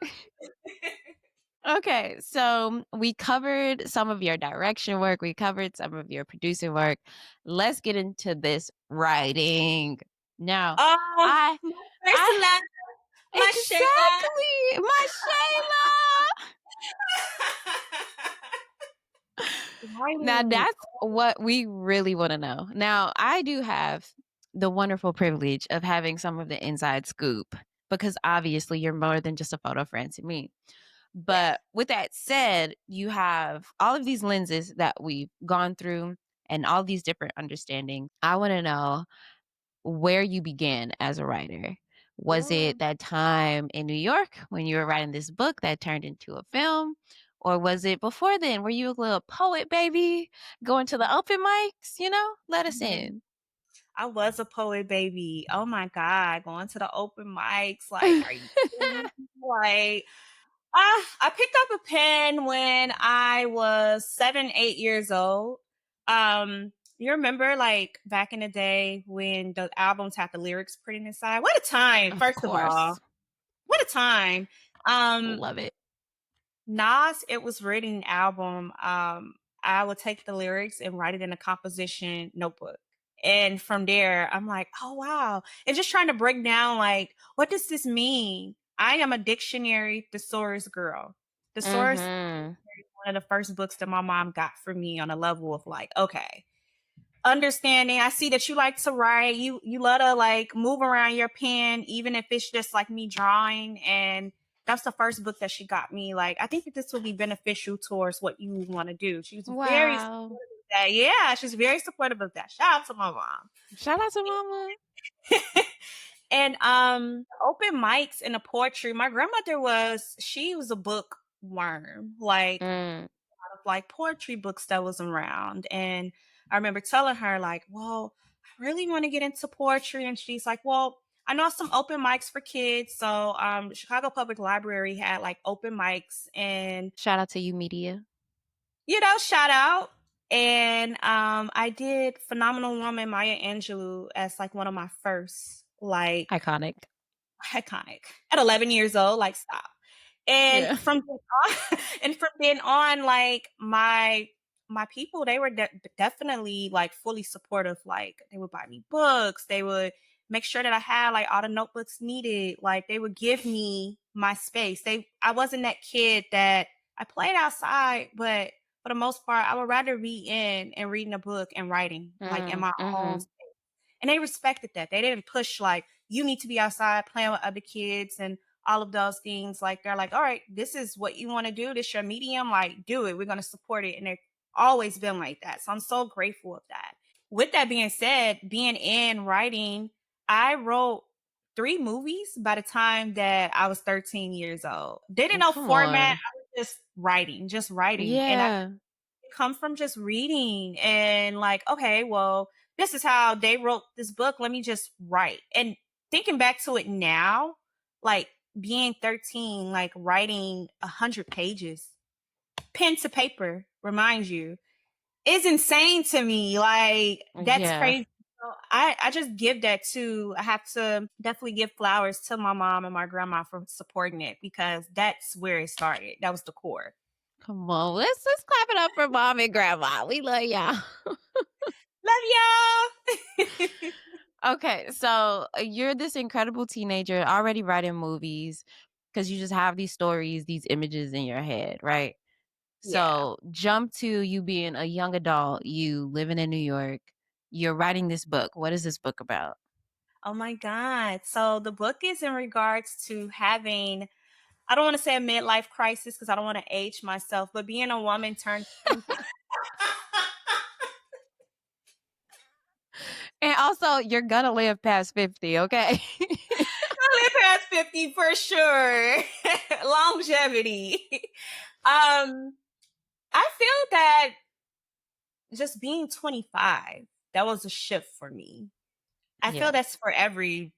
Okay, so we covered some of your direction work, we covered some of your producing work. Let's get into this writing. Now, oh I my first I love, my Shayla. exactly, my Shayla. Now Writing. that's what we really want to know. Now, I do have the wonderful privilege of having some of the inside scoop because obviously you're more than just a photo friend to me. Yes. But with that said, you have all of these lenses that we've gone through and all these different understandings. I want to know where you began as a writer. Was it Ooh. that time in New York when you were writing this book that turned into a film? Or was it before then? Were you a little poet, baby, going to the open mics? Let us in. I was a poet baby. Oh my god, going to the open mics. Like, are you kidding me? Like, I picked up a pen when I was 7, 8 years old. You remember like back in the day when the albums had the lyrics printed inside? What a time, Of first of all. course. What a time. Um, Love it. Nas, it was written album. I would take the lyrics and write it in a composition notebook. And from there, I'm like, oh wow. And just trying to break down like, what does this mean? I am a dictionary thesaurus girl. Thesaurus is Mhm. one of the first books that my mom got for me on a level of like, okay, understanding. I see that you like to write. You love to like move around your pen, even if it's just like me drawing. And that's the first book that she got me. Like, I think that this will be beneficial towards what you want to do. She was very supportive Wow. of that. Yeah, she's very supportive of that. Shout out to my mom. Shout out to mama. And open mics and the poetry. My grandmother she was a book worm. Mm. Like poetry books that was around. And I remember telling her, like, well, I really want to get into poetry. And she's like, well, I know some open mics for kids. So Chicago Public Library had like open mics and Shout out to you, media. shout out. And I did Phenomenal Woman Maya Angelou as like one of my first like Iconic. iconic at 11 years old, like stop. And Yeah. from then on, and from then on, like my people, they were definitely like fully supportive. Like they would buy me books, they would make sure that I had like all the notebooks needed. Like they would give me my space. I wasn't that kid that I played outside, but for the most part, I would rather be in and reading a book and writing like in Mm, my own. mhm. And they respected that. They didn't push like you need to be outside playing with other kids and all of those things. Like they're like, all right, this is what you want to do. This your medium. Like, do it. We're gonna support it. And they've always been like that. So I'm so grateful of that. With that being said, being in writing, I wrote 3 movies by the time that I was 13 years old. Didn't know Come format. on. I was just writing. And I Yeah. come from just reading and like, okay, well, this is how they wrote this book. Let me just write. And thinking back to it now, like being 13, like writing 100 pages, pen to paper, reminds you, is insane to me. Like that's Yeah. crazy. So I just give that to, I have to definitely give flowers to my mom and my grandma for supporting it because that's where it started. That was the core. Come on. Let's clap it up for mom and grandma. We love y'all. Love y'all. Okay, so you're this incredible teenager already writing movies because you just have these stories, these images in your head, right? Yeah. So jump to you being a young adult, you living in New York, you're writing this book. What is this book about? Oh my God. So the book is in regards to having, I don't want to say a midlife crisis because I don't want to age myself, but being a woman turned 20. And also, you're gonna live past 50, okay? I live past 50 for sure. Longevity. I feel that just being 25, that was a shift for me. I feel Yeah. that's for every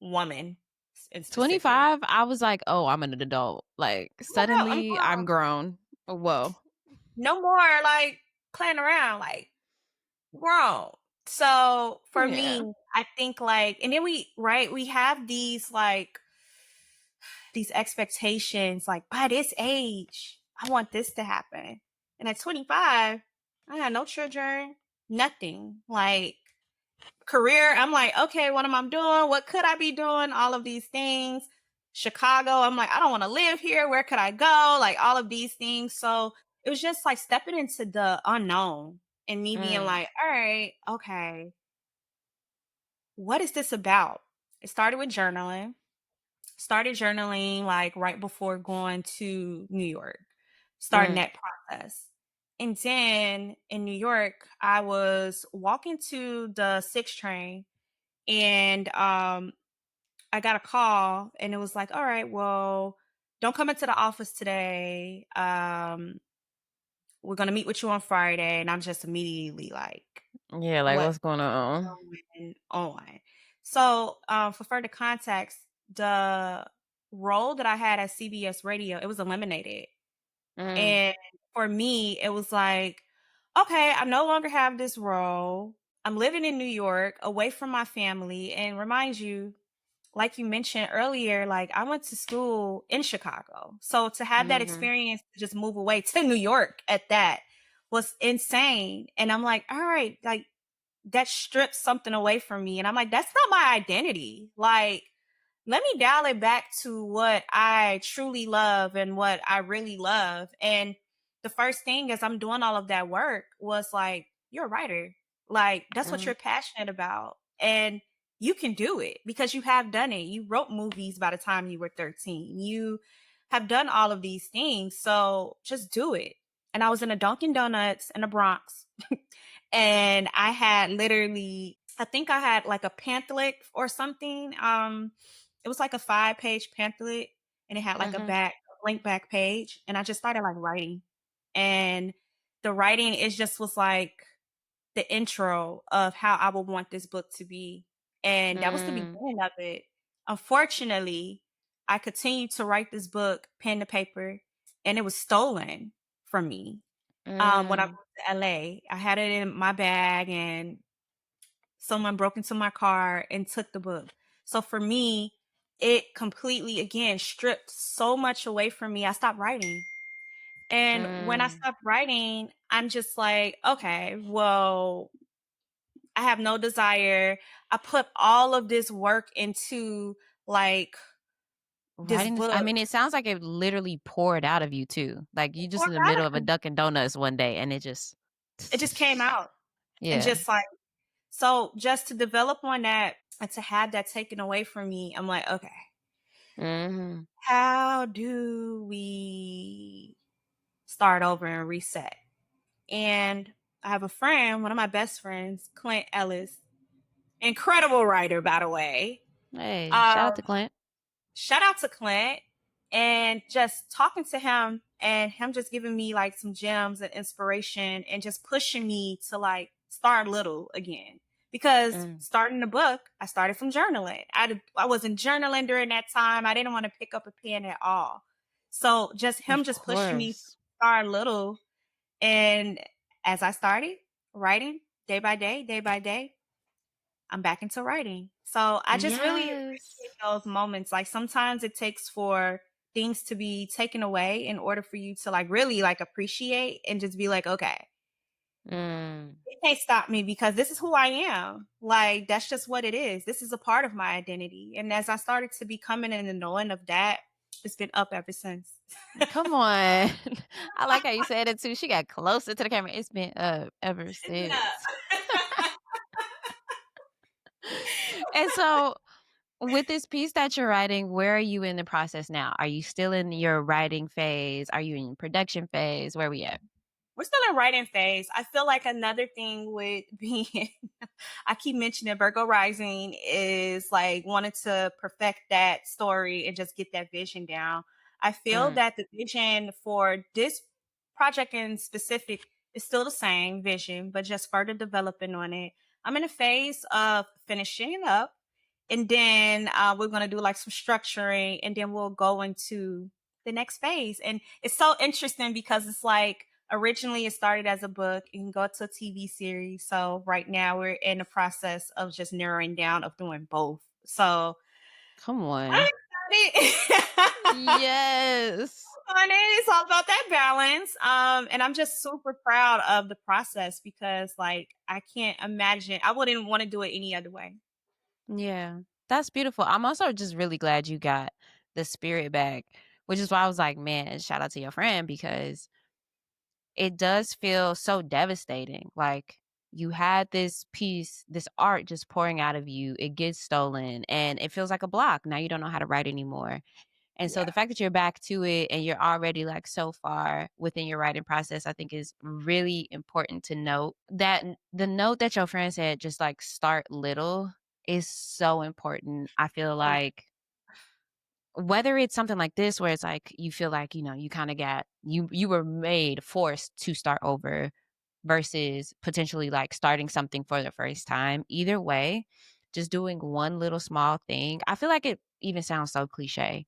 woman in specific. 25, I was like, "Oh, I'm an adult." Like, Oh my God, I'm suddenly, I'm grown. grown. Whoa. No more like playing around, like grown. So for Yeah. me, I think like, and then we have these expectations like by this age, I want this to happen. And at 25, I had no children, nothing. Like career, I'm like, okay, what am I doing? What could I be doing? All of these things. Chicago, I'm like, I don't want to live here. Where could I go? Like all of these things. So it was just like stepping into the unknown and me being Mm, like, all right, okay, what is this about? It started with journaling. Started journaling like right before going to New York, starting mm, that process. And then in New York, I was walking to the 6 train and I got a call and it was like, all right, well, don't come into the office today. We're gonna meet with you on Friday. And I'm just immediately like, yeah, like, what what's going on? going on? So for further context, the role that I had at CBS Radio, it was eliminated. Mm, And for me, it was like, okay, I no longer have this role. I'm living in New York, away from my family. And remind you, like you mentioned earlier, like I went to school in Chicago. So to have that mhm, experience to just move away to New York at that was insane. And I'm like, all right, like that strips something away from me. And I'm like, that's not my identity. Like, let me dial it back to what I truly love and what I really love. And the first thing as I'm doing all of that work was like, you're a writer. Like, that's what mhm, you're passionate about. And you can do it because you have done it. You wrote movies by the time you were 13. You have done all of these things. So just do it. And I was in a Dunkin' Donuts in the Bronx. And I had literally, I think I had like a pamphlet or something. It was like a 5-page pamphlet and it had like a mhm, blank back page. And I just started like writing. And the writing is just was like the intro of how I would want this book to be. And that was the mm, beginning of it. Unfortunately, I continued to write this book, pen to paper, and it was stolen from me. When I moved mm. to LA, I had it in my bag and someone broke into my car and took the book. So for me, it completely again stripped so much away from me. I stopped writing. And when I Mm. stopped writing, I'm just like, okay, well, I have no desire. I put all of this work into like this Writing this, I book. mean, it sounds like it literally poured out of you too. Like, you It just poured in the out middle of of a me. Dunkin' Donuts one day, and it just It just came out. And yeah. just like, so just to develop on that and to have that taken away from me, I'm like, okay, Mhm, how do we start over and reset? And I have a friend, one of my best friends, Clint Ellis, incredible writer, by the way. hey, shout out Um, to Clint. Shout out to Clint and just talking to him and him just giving me like some gems and inspiration and just pushing me to like start little again. Because Mm, starting the book, I started from journaling. I wasn't journaling during that time. I didn't want to pick up a pen at all. So just him of just pushing me to course. start little. And as I started writing day by day, I'm back into writing. So I just really Yes. appreciate those moments. Like sometimes it takes for things to be taken away in order for you to like really like appreciate and just be like, okay, Mm, it can't stop me because this is who I am. Like that's just what it is. This is a part of my identity. And as I started to becoming in the knowing of that, it's been up ever since. come on. I like how you said it too. She got closer to the camera. It's been up ever It's been up. since. And so, with this piece that you're writing, where are you in the process now? Are you still in your writing phase? Are you in production phase? Where we at? We're still in writing phase. I feel like another thing with being I keep mentioning Virgo rising is like wanting to perfect that story and just get that vision down. I feel Mm, that the vision for this project in specific is still the same vision, but just further developing on it. I'm in a phase of finishing it up, and then we're going to do like some structuring, and then we'll go into the next phase. And it's so interesting because it's like originally it started as a book and can go to a TV series. So right now we're in the process of just narrowing down of doing both. So come on. I'm excited. Yes. Honey, it's all about that balance. And I'm just super proud of the process because like I can't imagine I wouldn't want to do it any other way. Yeah. That's beautiful. I'm also just really glad you got the spirit back, which is why I was like, man, shout out to your friend because it does feel so devastating. Like you had this piece, this art just pouring out of you. It gets stolen and it feels like a block. Now you don't know how to write anymore. And so Yeah. the fact that you're back to it and you're already like so far within your writing process, I think is really important to note. The note that your friend said, just like start little, is so important. I feel Oh, like whether it's something like this where it's like you feel like, you kind of got you were made forced to start over versus potentially like starting something for the first time. Either way, just doing one little small thing. I feel like it even sounds so cliche,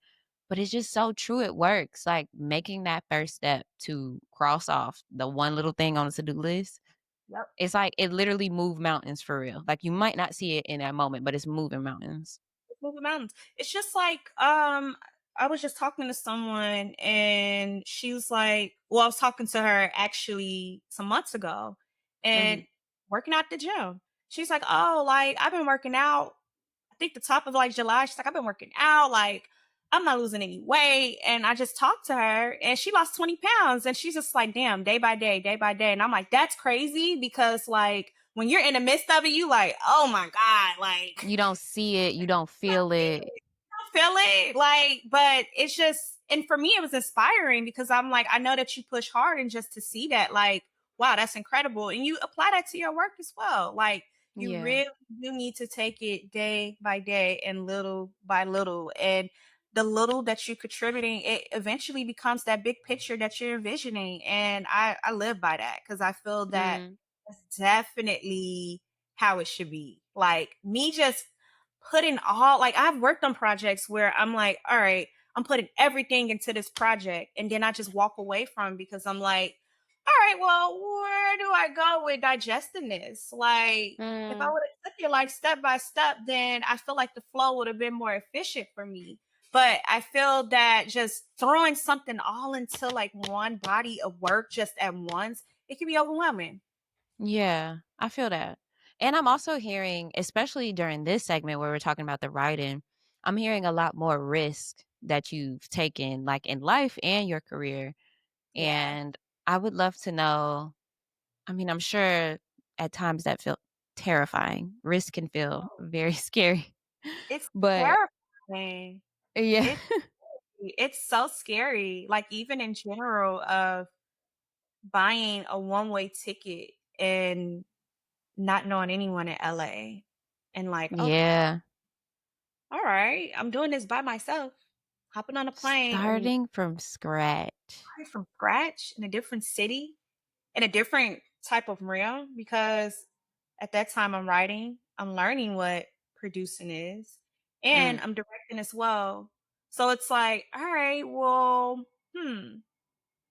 but it's just so true. It works. Like making that first step to cross off the one little thing on the to-do list. yep. It's like it literally moved mountains for real. Like you might not see it in that moment, but it's moving mountains. Moving mountains. It's just like I was just talking to someone and she was like, well, I was talking to her actually some months ago and Mhm. working out at the gym. She's like, oh, like I've been working out. I think the top of like July. She's like, I've been working out. Like I'm not losing any weight. And I just talked to her and she lost 20 pounds. And she's just like, damn, day by day, day by day. And I'm like, that's crazy because like when you're in the midst of it, you like, oh my God, like You don't see it, you don't feel it. feel it like but it's just and for me it was inspiring because I'm like I know that you push hard and just to see that like wow that's incredible and you apply that to your work as well like you Yeah. really do need to take it day by day and little by little and the little that you're contributing it eventually becomes that big picture that you're envisioning and I live by that because I feel that Mm. that's definitely how it should be like me just putting all like I've worked on projects where I'm like, all right, I'm putting everything into this project and then I just walk away from because I'm like, all right, well, where do I go with digesting this? Like if I Mm. would have took it like step by step, then I feel like the flow would have been more efficient for me. But I feel that just throwing something all into like one body of work just at once, it can be overwhelming. Yeah, I feel that. And I'm also hearing, especially during this segment where we're talking about the writing, I'm hearing a lot more risk that you've taken, like in life and your career. Yeah. And I would love to know. I mean, I'm sure at times that feel terrifying. Risk can feel very scary. It's But terrifying. yeah. It's It's so scary, like, even in general of buying a one-way ticket and not knowing anyone in LA and like, "Okay, Yeah. alright, I'm doing this by myself." Hopping on a plane and Starting from scratch. starting from scratch in a different city, in a different type of realm because at that time I'm writing, I'm learning what producing is, and Mm, I'm directing as well. So it's like, "Alright, well,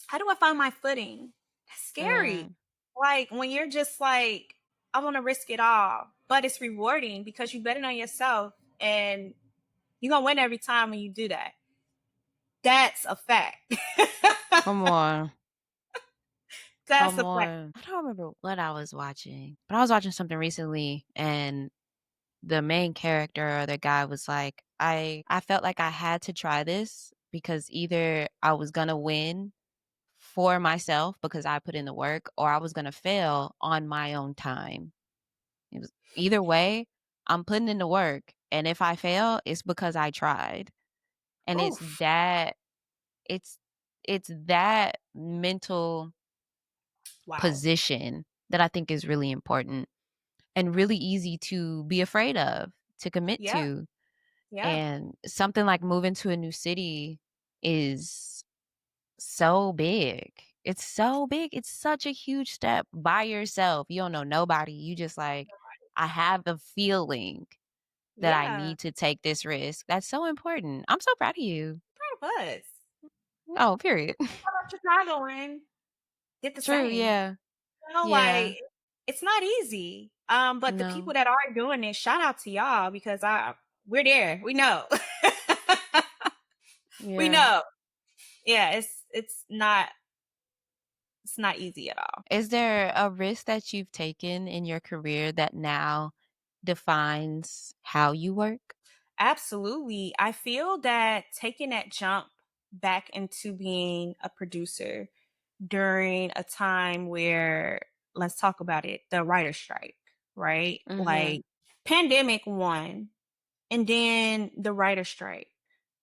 how do I find my footing?" That's scary. mm. Like when you're just like, I want to risk it all, but it's rewarding because you betting on yourself and you're gonna win every time when you do that. That's a fact. Come on. That's Come a fact. on. I don't remember what I was watching, but I was watching something recently and the main character or the guy was like, I felt like I had to try this because either I was gonna win for myself because I put in the work or I was gonna fail on my own time. It was either way, I'm putting in the work. And if I fail, it's because I tried. And Oof. it's it's that mental Wow. position that I think is really important. and really easy to be afraid of, to commit Yeah. to. Yeah. And something like moving to a new city is so big. It's so big. It's such a huge step by yourself. You don't know nobody. You just like, I have the feeling that I Yeah. need to take this risk. That's so important. I'm so proud of you. Proud of us. Oh, period. How about Chicago and did the True. same? Yeah. Yeah. Like it's not easy. But the people No. that are doing it, shout out to y'all because we're there. We know. We Yeah. know. Yeah, it's not easy at all. Is there a risk that you've taken in your career that now defines how you work? Absolutely. I feel that taking that jump back into being a producer during a time where, let's talk about it, the writer strike, right? Mhm. Like pandemic one and then the writer strike.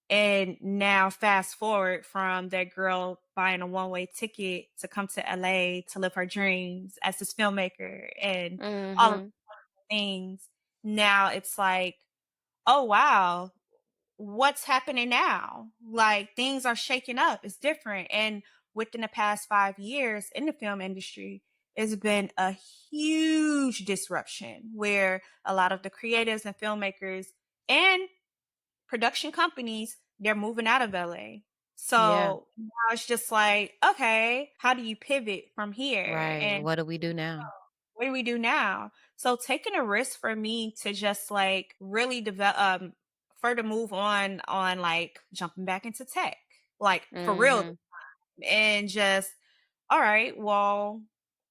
And now fast forward from that girl buying a one-way ticket to come to LA to live her dreams as this filmmaker and all of Mhm. the things. Now it's like, oh wow, what's happening now? Like things are shaking up. It's different. And within the past 5 years in the film industry, it's been a huge disruption where a lot of the creatives and filmmakers and production companies, they're moving out of LA. Yeah. So now it's just like, okay, how do you pivot from here? Right. And What do we do now? what do we do now? So taking a risk for me to just like really develop further move on like jumping back into tech. Like for real Mhm. and just all right, well,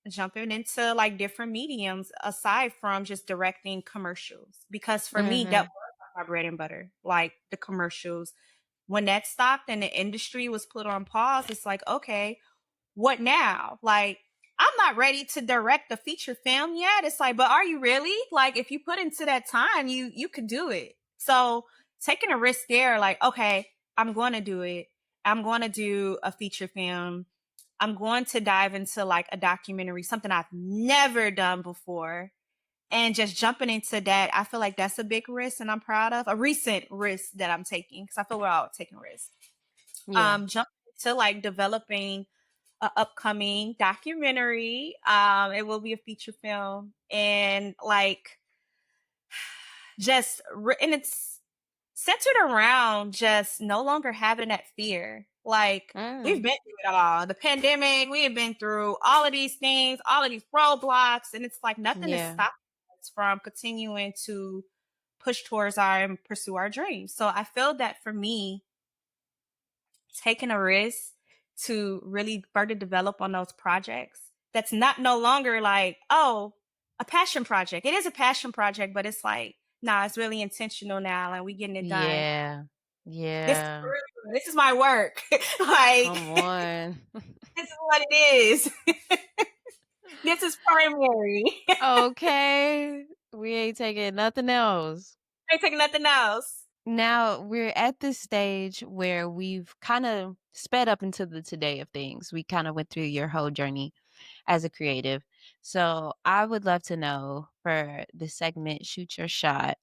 jumping into like different mediums aside from just directing commercials because for me that Mhm. was my bread and butter, like the commercials. When that stopped and the industry was put on pause, it's like, okay, what now? Like, I'm not ready to direct a feature film yet. It's like, but are you really? Like, if you put into that time, you could do it. So taking a risk there, like, okay, I'm going to do it. I'm going to do a feature film. I'm going to dive into like a documentary, something I've never done before. And just jumping into that, I feel like that's a big risk and I'm proud of a recent risk that I'm taking because I feel we're all taking risks. Yeah. Jumping into like developing a upcoming documentary. It will be a feature film and like and it's centered around just no longer having that fear. Like we've Mm. been through it all. The pandemic, we have been through all of these things, all of these roadblocks, and it's like nothing is Yeah. stopping us from continuing to push towards our and pursue our dreams. So I feel that for me, taking a risk to really further develop on those projects that's not no longer like, oh, a passion project. It is a passion project, but it's like, nah, it's really intentional now and we getting it done. Yeah. This is Yeah. this is my work. Like Come on. this is what it is. This is primary. Okay. We ain't taking nothing else. I ain't taking nothing else. Now we're at this stage where we've kind of sped up into the today of things. We kind of went through your whole journey as a creative. So I would love to know for the segment Shoot Your Shot,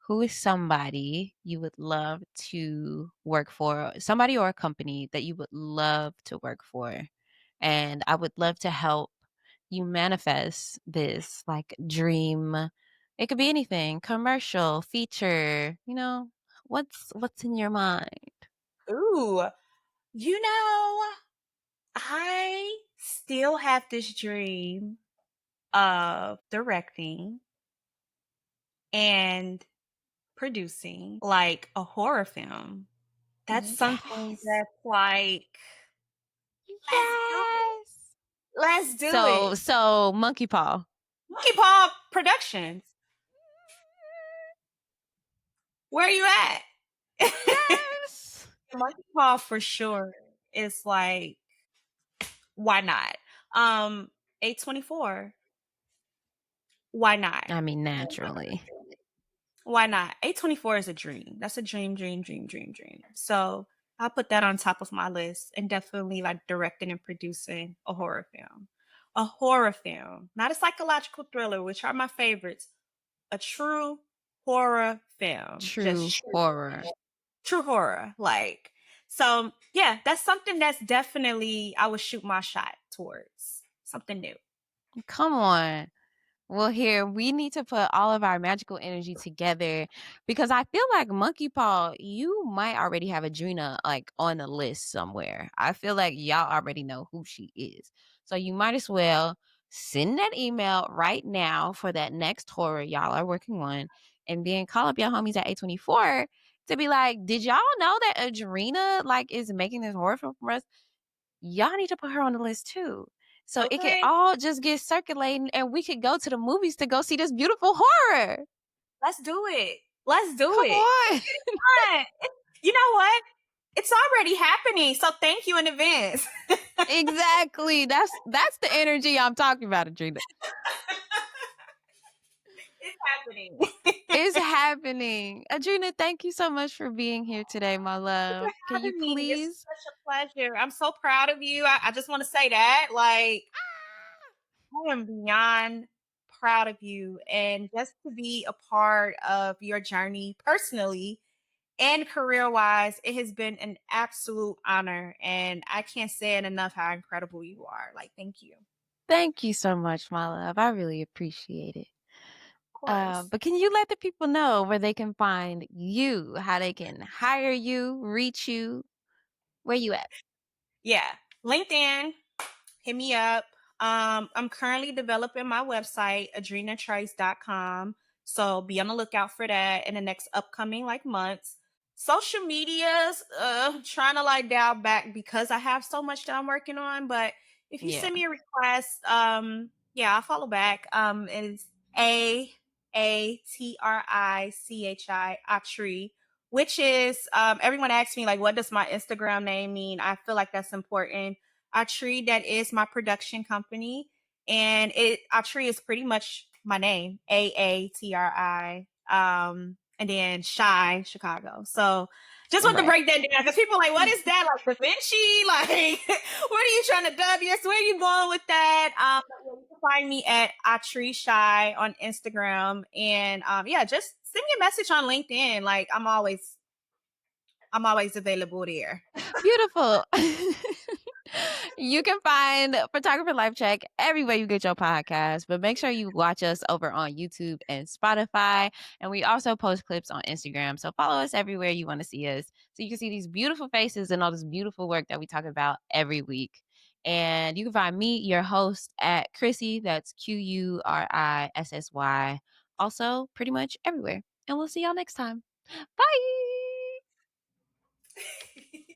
who is somebody you would love to work for? Somebody or a company that you would love to work for? And I would love to help you manifest this like dream. It could be anything, commercial, feature, what's in your mind? Ooh, you know, I still have this dream of directing and producing like a horror film. That's something Yes. that's like, let's do it. Yes. Let's do So it. so monkey paw. Monkey Paw Productions. Where are you at? Yes. Monkey Paw for sure. It's like, why not? A24. Why not? I mean, naturally. Why not? A24 is a dream. That's a dream, dream, dream, dream, dream. So I'll put that on top of my list and definitely like directing and producing a horror film. a horror film, not a psychological thriller, which are my favorites. A true horror film, True just horror. true horror. Like, so yeah, that's something that's definitely I would shoot my shot towards something new. Come on. Well, here we need to put all of our magical energy together because I feel like Monkey Paw, you might already have Adrena like on the list somewhere. I feel like y'all already know who she is. So you might as well send that email right now for that next horror y'all are working on and then call up your homies at 824 to be like, did y'all know that Adrena like is making this horror film for us? Y'all need to put her on the list too. So it can Okay, all just get circulating and we could go to the movies to go see this beautiful horror. let's do it. Let's do Come it. on. Fun. You know what? It's already happening. So thank you in advance. Exactly. That's the energy I'm talking about, Adrena. It's happening. It's happening. Adrena, thank you so much for being here today, my love. Can you Having me. It's please? such a pleasure. I'm so proud of you. I just want to say that. Like, I am beyond proud of you. And just to be a part of your journey personally and career wise, it has been an absolute honor. And I can't say it enough how incredible you are. Like, thank you. Of Thank you so much, my love. I really appreciate it. course. But can you let the people know where they can find you, how they can hire you, reach you? Where you at? Yeah. LinkedIn, hit me up. I'm currently developing my website, adrenatrice.com. So be on the lookout for that in the next upcoming like months. Social medias, trying to like dial back because I have so much that I'm working on. But if you Yeah. send me a request, yeah, I'll follow back. It's Atrichi, which is everyone asks me like what does my Instagram name mean? I feel like that's important. Tree, that is my production company, and Tree is pretty much my name, Aatri, and then Shy Chicago. So just want to Right. break that down because people are like, what is that? Like Da Vinci? Like, what are you trying to dub? Yes, where are you going with that? You can find me at Tree Shy on Instagram, and yeah, just send me a message on LinkedIn. Like I'm always available there. Beautiful. You can find Photographer Life Check everywhere you get your podcast, but make sure you watch us over on YouTube and Spotify. And we also post clips on Instagram. So follow us everywhere you want to see us so you can see these beautiful faces and all this beautiful work that we talk about every week. And you can find me, your host, at Qurissy. That's Qurissy. Also, pretty much everywhere. And we'll see y'all next time. Bye.